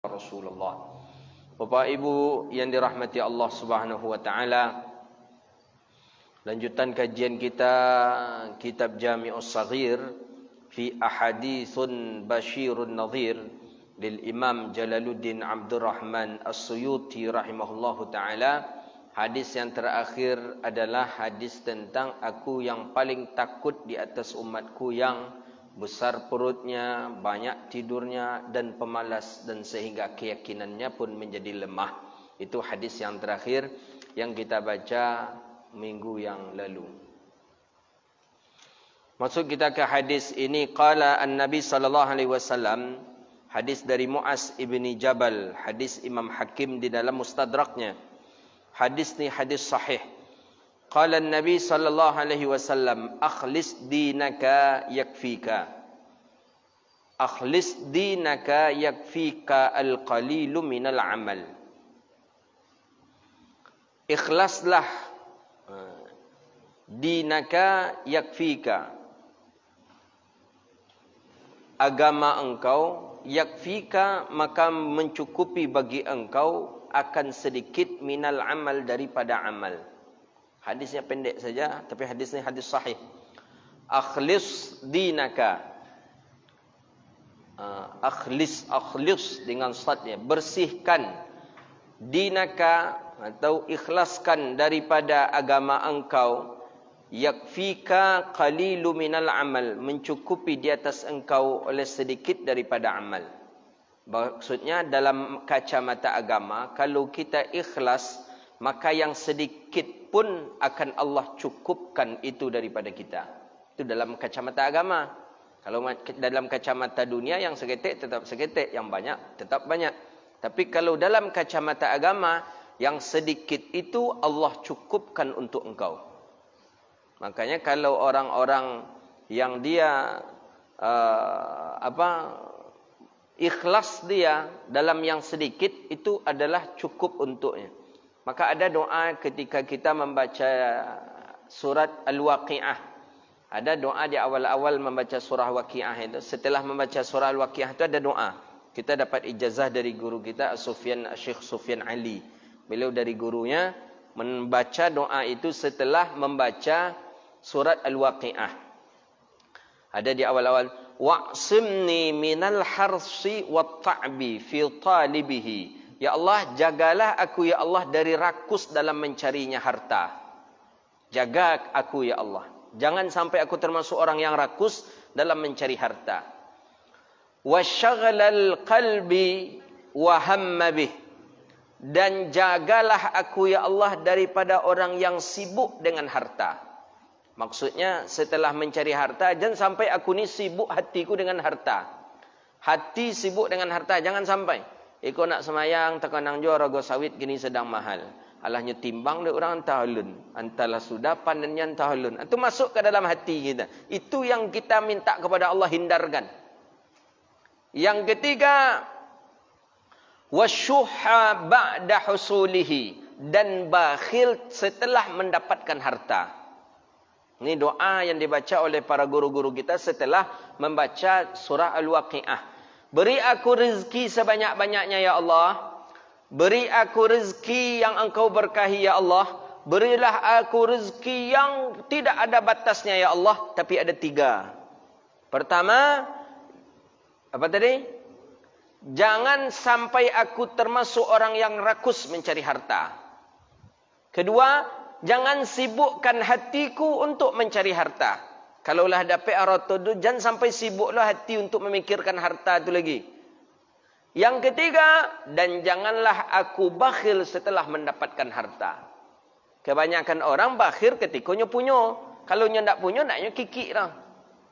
Rasulullah. Bapak Ibu yang dirahmati Allah Subhanahu wa taala, lanjutan kajian kita kitab Jami'us Shaghir fi Ahaditsun Basyirun Nadhir lil Imam Jalaluddin Abdurrahman As-Suyuti rahimahullahu taala. Hadis yang terakhir adalah hadis tentang aku yang paling takut di atas umatku yang besar perutnya, banyak tidurnya dan pemalas, dan sehingga keyakinannya pun menjadi lemah. Itu hadis yang terakhir yang kita baca minggu yang lalu. Masuk kita ke hadis ini. Qala an-Nabi sallallahu alaihi wasallam, hadis dari Mu'az ibni Jabal, hadis Imam Hakim di dalam Mustadraknya. Hadis ni hadis sahih. Qala an-Nabi sallallahu alaihi wasallam, akhlis dinaka yakfika. Akhlis dinaka yakfika al-qalilu minal amal. Ikhlaslah dinaka yakfika, agama engkau, yakfika maka mencukupi bagi engkau, akan sedikit minal amal daripada amal. Hadisnya pendek saja, tapi hadisnya hadis sahih. Akhlis dinaka, akhlis dengan sadnya, bersihkan, dinaka atau ikhlaskan daripada agama engkau, yakfika qalilu minal amal, mencukupi di atas engkau oleh sedikit daripada amal. Maksudnya dalam kacamata agama, kalau kita ikhlas, maka yang sedikit pun akan Allah cukupkan itu daripada kita. Itu dalam kacamata agama. Kalau dalam kacamata dunia, yang seketik tetap seketik, yang banyak tetap banyak. Tapi kalau dalam kacamata agama, yang sedikit itu Allah cukupkan untuk engkau. Makanya kalau orang-orang yang dia ikhlas dia dalam yang sedikit, itu adalah cukup untuknya. Maka ada doa ketika kita membaca surat Al-Waqi'ah. Ada doa di awal-awal membaca surah Waqi'ah itu. Setelah membaca surah Al-Waqi'ah itu ada doa. Kita dapat ijazah dari guru kita, Syekh Sufyan Ali. Beliau dari gurunya membaca doa itu setelah membaca surat Al-Waqi'ah. Ada di awal-awal, wa'simni minal harsi wat-ta'bi fi talibihi. Ya Allah, jagalah aku ya Allah dari rakus dalam mencarinya harta. Jaga aku ya Allah. Jangan sampai aku termasuk orang yang rakus dalam mencari harta. Wasyaghlal qalbi wa hamma bih. Dan jagalah aku ya Allah daripada orang yang sibuk dengan harta. Maksudnya setelah mencari harta, jangan sampai aku ni sibuk hatiku dengan harta. Hati sibuk dengan harta, jangan sampai. Iko nak semayang, tekanang jual raga sawit gini sedang mahal. Alahnya timbang dia orang tahulun. Antalah sudah pandannya tahulun. Itu masuk ke dalam hati kita. Itu yang kita minta kepada Allah hindarkan. Yang ketiga, wasyuhha ba'da husulihi, dan bakhil setelah mendapatkan harta. Ini doa yang dibaca oleh para guru-guru kita setelah membaca surah Al-Waqi'ah. Beri aku rezeki sebanyak-banyaknya ya Allah. Beri aku rezeki yang engkau berkahi ya Allah. Berilah aku rezeki yang tidak ada batasnya ya Allah. Tapi ada 3. Pertama, apa tadi? Jangan sampai aku termasuk orang yang rakus mencari harta. Kedua, jangan sibukkan hatiku untuk mencari harta. Kalaulah dapat harta tu, jangan sampai sibuklah hati untuk memikirkan harta tu lagi. Yang ketiga, dan janganlah aku bakhil setelah mendapatkan harta. Kebanyakan orang bakhil ketika punya. Kalau nya tak punya, naknya kikik lah.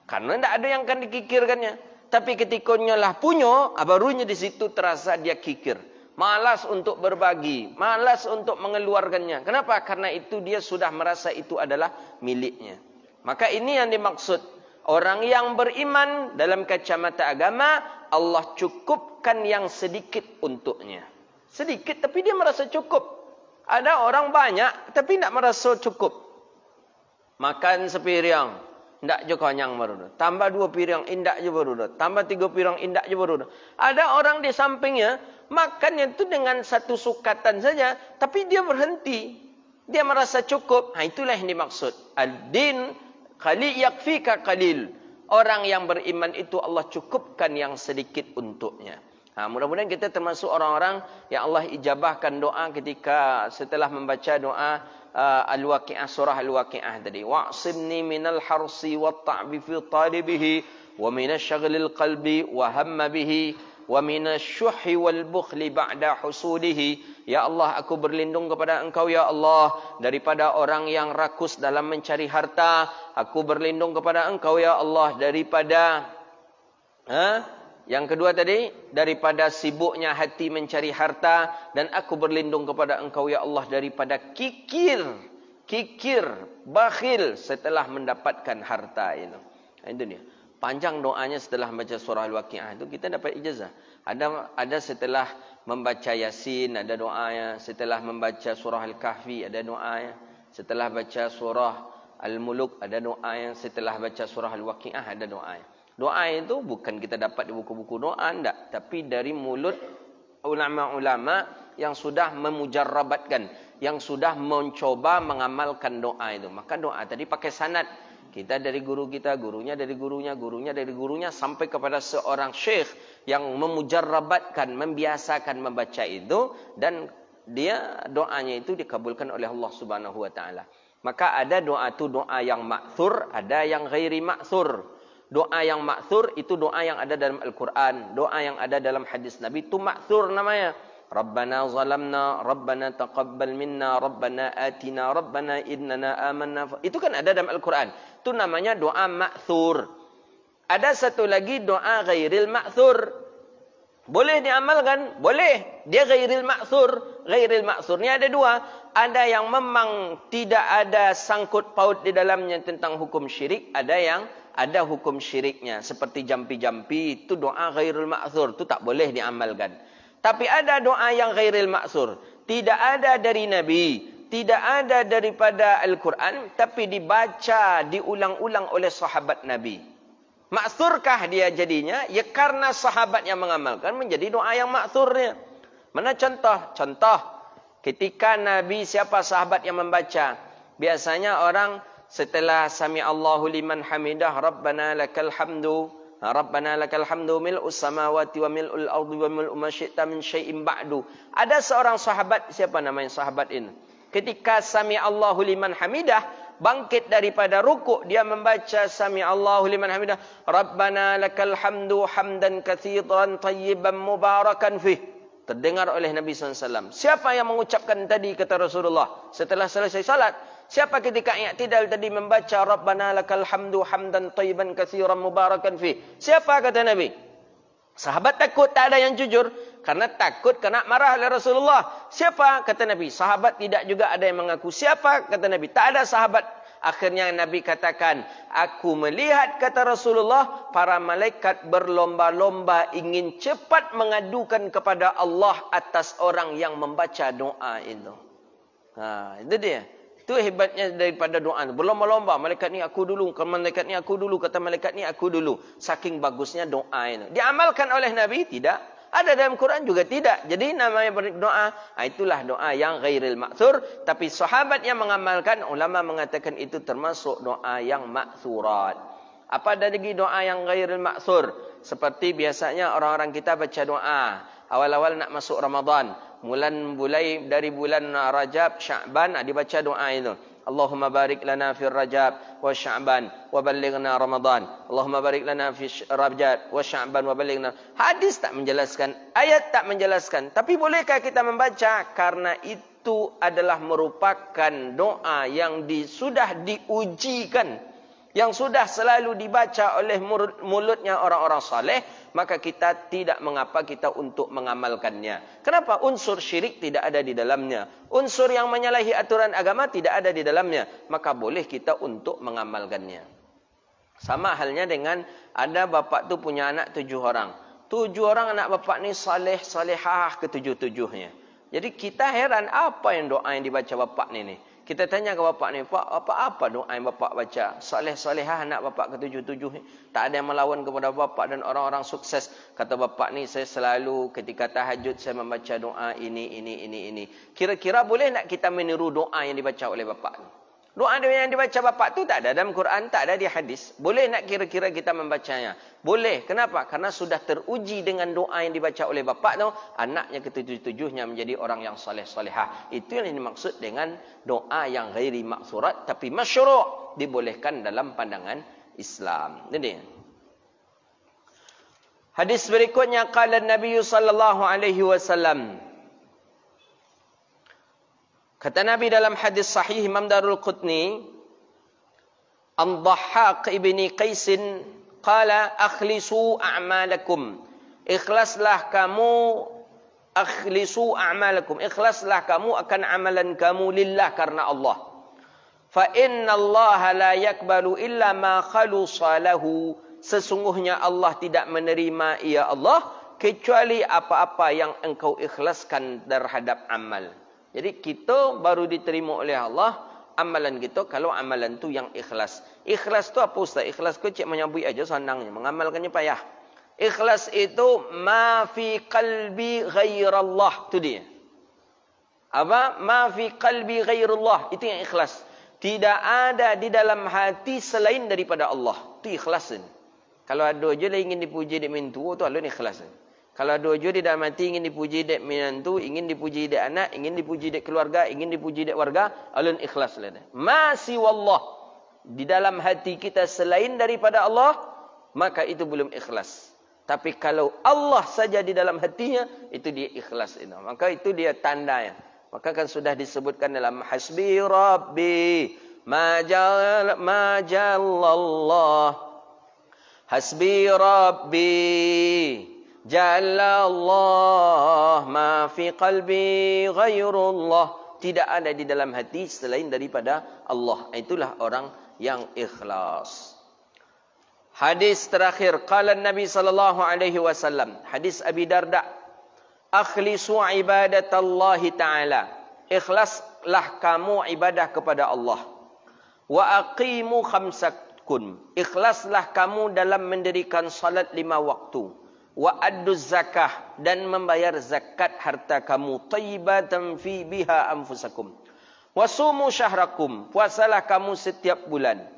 Karena tak ada yang akan dikikirkannya. Tapi ketika lah punya, barunya di situ terasa dia kikir. Malas untuk berbagi, malas untuk mengeluarkannya. Kenapa? Karena itu dia sudah merasa itu adalah miliknya. Maka ini yang dimaksud. Orang yang beriman dalam kacamata agama, Allah cukupkan yang sedikit untuknya. Sedikit tapi dia merasa cukup. Ada orang banyak tapi tidak merasa cukup. Makan sepiring, Indak je konyang baru. Tambah 2 piring, indak je baru. Tambah 3 piring, indak je baru. Ada orang di sampingnya Makannya itu dengan satu sukatan saja, tapi dia berhenti. Dia merasa cukup. Itulah yang dimaksud. Ad-din qalil yakfika qalil. Orang yang beriman itu Allah cukupkan yang sedikit untuknya. Mudah-mudahan kita termasuk orang-orang yang Allah ijabahkan doa ketika setelah membaca doa Al-Waqi'ah, surah Al-Waqi'ah tadi. Wa'simni minal harsi wa ta'bi fi talibihi wa minasyaghlil qalbi wa hamma bihi wa minasyuhi wal bukhli ba'da husulihi. Ya Allah, aku berlindung kepada Engkau ya Allah daripada orang yang rakus dalam mencari harta. Aku berlindung kepada Engkau ya Allah daripada yang kedua tadi, daripada sibuknya hati mencari harta, dan aku berlindung kepada Engkau ya Allah daripada kikir, bakhil setelah mendapatkan harta itu. Itu dia. Panjang doanya setelah membaca surah Al-Waqi'ah itu kita dapat ijazah. Ada setelah membaca Yasin ada doanya, setelah membaca surah Al-Kahfi ada doanya, setelah baca surah Al-Muluk ada doanya, setelah baca surah Al-Waqi'ah ada doanya. Doa itu bukan kita dapat di buku-buku doa, enggak, tapi dari mulut ulama-ulama yang sudah memujarrabatkan, yang sudah mencoba mengamalkan doa itu. Maka doa tadi pakai sanad. Kita dari guru kita, gurunya dari gurunya, gurunya dari gurunya, sampai kepada seorang syekh yang memujarrabatkan, membiasakan membaca itu, dan dia doanya itu dikabulkan oleh Allah Subhanahu wa taala. Maka ada doa itu doa yang ma'thur, ada yang ghairi ma'thur. Doa yang ma'thur itu doa yang ada dalam Al-Quran, doa yang ada dalam hadis Nabi itu ma'thur namanya. Rabbana zalamna, Rabbana taqabbal minna, Rabbana atina, Rabbana innana amanna. Itu kan ada dalam Al-Quran. Itu namanya doa ma'thur. Ada satu lagi doa ghairil ma'thur. Boleh diamalkan? Boleh. Dia ghairil ma'thur. Ghairil ma'thur ni ada dua. Ada yang memang tidak ada sangkut paut di dalamnya tentang hukum syirik. Ada yang ada hukum syiriknya. Seperti jampi-jampi. Itu doa ghairil ma'thur. Itu tak boleh diamalkan. Tapi ada doa yang ghairil ma'thur. Tidak ada dari Nabi. Tidak ada daripada Al-Quran. Tapi dibaca, diulang-ulang oleh sahabat Nabi. Ma'thurkah dia jadinya? Ya karena sahabat yang mengamalkan menjadi doa yang ma'thurnya. Mana contoh? Contoh. Ketika Nabi, siapa sahabat yang membaca? Biasanya orang setelah sami Allahu liman hamidah. Rabbana lakal hamdu. Rabbana lakal hamdu mil'us samawati wa mil'ul ardi wa mil'u ma syi'ta min syai'in ba'du. Ada seorang sahabat, siapa namanya sahabat ini? Ketika sami Allahu liman hamidah, bangkit daripada rukuk, dia membaca sami Allahu liman hamidah. Rabbana lakal hamdu hamdan katsiran tayyiban mubarakan fih. Terdengar oleh Nabi SAW. Siapa yang mengucapkan tadi kata Rasulullah setelah selesai salat? Siapa ketika i'tidal tadi membaca Rabbana lakal hamdu hamdan tayyiban katsiran mubarakan fi? Siapa kata Nabi? Sahabat takut tak ada yang jujur karena takut kena marah oleh Rasulullah. Siapa kata Nabi? Sahabat tidak juga ada yang mengaku. Siapa kata Nabi? Tak ada sahabat. Akhirnya Nabi katakan, aku melihat kata Rasulullah para malaikat berlomba-lomba ingin cepat mengadukan kepada Allah atas orang yang membaca doa itu. Itu dia. Itu hebatnya daripada doa. Berlomba-lomba. Malaikat ni aku dulu. Malaikat ni aku dulu. Kata malaikat ni aku dulu. Saking bagusnya doa itu. Diamalkan oleh Nabi? Tidak. Ada dalam Quran juga tidak. Jadi namanya berdoa. Itulah doa yang ghairil ma'thur. Tapi sahabat yang mengamalkan. Ulama mengatakan itu termasuk doa yang ma'thurat. Apa ada lagi doa yang ghairil ma'thur? Seperti biasanya orang-orang kita baca doa. Awal-awal nak masuk Ramadan. Mulai dari bulan Rajab, Sya'ban, dibaca doa itu. Allahumma barik lana fi Rajab wa Sya'ban wa ballighna Ramadan. Allahumma barik lana fi Rajab wa Sya'ban wa ballighna. Hadis tak menjelaskan, ayat tak menjelaskan. Tapi bolehkah kita membaca? Karena itu adalah merupakan doa yang sudah diujikan. Yang sudah selalu dibaca oleh mulutnya orang-orang saleh, maka kita tidak mengapa kita untuk mengamalkannya. Kenapa? Unsur syirik tidak ada di dalamnya. Unsur yang menyalahi aturan agama tidak ada di dalamnya. Maka boleh kita untuk mengamalkannya. Sama halnya dengan ada bapak tu punya anak 7 orang. 7 orang anak bapak ni saleh, salehah ke 7-7-nya. Jadi kita heran apa yang doa yang dibaca bapak ni. Kita tanya ke bapak ni, Pak, apa doa yang bapak baca? Soleh-solehah anak bapak ke-7 ni. Tak ada yang melawan kepada bapak dan orang-orang sukses. Kata bapak ni, saya selalu ketika tahajud saya membaca doa ini. Kira-kira boleh tak kita meniru doa yang dibaca oleh bapak ni? Doa yang dibaca bapak tu tak ada dalam Quran, tak ada di hadis. Boleh nak kira-kira kita membacanya? Boleh. Kenapa? Karena sudah teruji dengan doa yang dibaca oleh bapak tu, anaknya ke-7-7-nya menjadi orang yang soleh-solehah. Itu yang dimaksud dengan doa yang ghairi maksurat tapi masyru', dibolehkan dalam pandangan Islam. Jadi hadis berikutnya, qala Nabi sallallahu alaihi wasallam. Kata Nabi dalam hadis sahih Imam Darul Qutni, An-Dhahhak ibni Qaisin qala akhlisu a'malakum. Ikhlaslah kamu akan amalan kamu lillah, karena Allah. Fa inna Allah la yakbalu illa ma khalusa lahu. Sesungguhnya Allah tidak menerima, ya Allah, kecuali apa-apa yang engkau ikhlaskan terhadap amal. Jadi kita baru diterima oleh Allah amalan kita kalau amalan tu yang ikhlas. Ikhlas tu apa ustaz? Ikhlas tu cik menyambui aja senangnya, mengamalkannya payah. Ikhlas itu ma fi qalbi ghairallah, tu dia. Apa? Ma fi qalbi ghairullah, itu yang ikhlas. Tidak ada di dalam hati selain daripada Allah. Itu ikhlasin. Kalau ada je lah ingin dipuji dek mintu, tu alun ikhlasin. Kalau ada je di dalam hati ingin dipuji dek minantu, ingin dipuji dek anak, ingin dipuji dek keluarga, ingin dipuji dek warga, alun ikhlas lah. Masih wallah, di dalam hati kita selain daripada Allah, maka itu belum ikhlas. Tapi kalau Allah saja di dalam hatinya, itu dia ikhlas. Maka itu dia tandanya. Maka kan sudah disebutkan dalam hasbi rabbi majallallah, hasbi rabbi Jalallah ma fi qalbi ghairullah. Tidak ada di dalam hati selain daripada Allah. Itulah orang yang ikhlas. Hadis terakhir, qala Nabi sallallahu alaihi wasallam, hadis Abi Darda, akhlisu ibadatallahi ta'ala. Ikhlaslah kamu ibadah kepada Allah. Wa aqimu khamsakum. Ikhlaslah kamu dalam mendirikan salat 5 waktu. Wa addu zakah, dan membayar zakat harta kamu, tayyibatan fi biha anfusakum. Wa sumu syahrakum, puasalah kamu setiap bulan.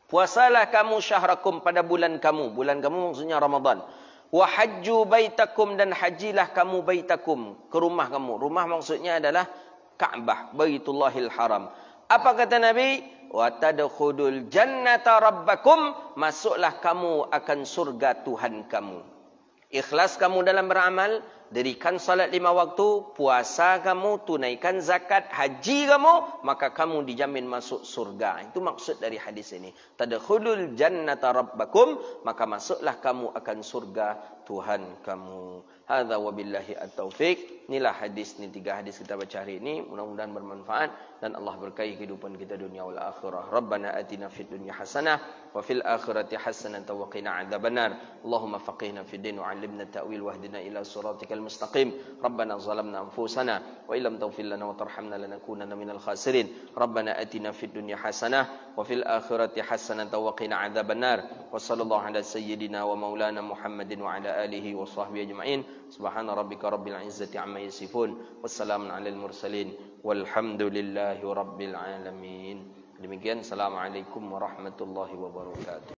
Puasalah kamu syahrakum pada bulan kamu. Bulan kamu maksudnya Ramadan. Wa hajju baitakum, dan hajilah kamu baitakum, ke rumah kamu. Rumah maksudnya adalah Ka'bah, Baitullahil Haram. Apa kata Nabi? Wa tadkhulul jannata rabbakum, masuklah kamu akan surga Tuhan kamu. Ikhlas kamu dalam beramal, dirikan salat 5 waktu, puasa kamu, tunaikan zakat, haji kamu, maka kamu dijamin masuk surga. Itu maksud dari hadis ini. Tadkhulul jannata rabbakum, maka masuklah kamu akan surga Tuhan kamu. Hadza wabillahi at-taufiq. Inilah hadis, ni 3 hadis kita baca hari ini. Mudah-mudahan bermanfaat dan Allah berkahi kehidupan kita dunia wal akhirah. Rabbana atina fid dunya hasanah wa fil akhirati hasanah wa qina adzabannar. Allahumma faqihna fid din wa 'allimna ta'wil wahdina ila siratikal mustaqim. Rabbana zalamna anfusana wa illam taghfir lana wa tarhamna lanakunanna minal khasirin. Rabbana atina fid dunya hasanah wa fil akhirati hasanah wa qina adzabannar. Wa sallallahu ala sayyidina wa maulana Muhammadin wa ala alihi wa sahbihi ajma'in. Subhana rabbika rabbil izzati amma yasifun. Wassalamun alal mursalin. Walhamdulillahi rabbil alamin. Demikian, assalamualaikum warahmatullahi wabarakatuh.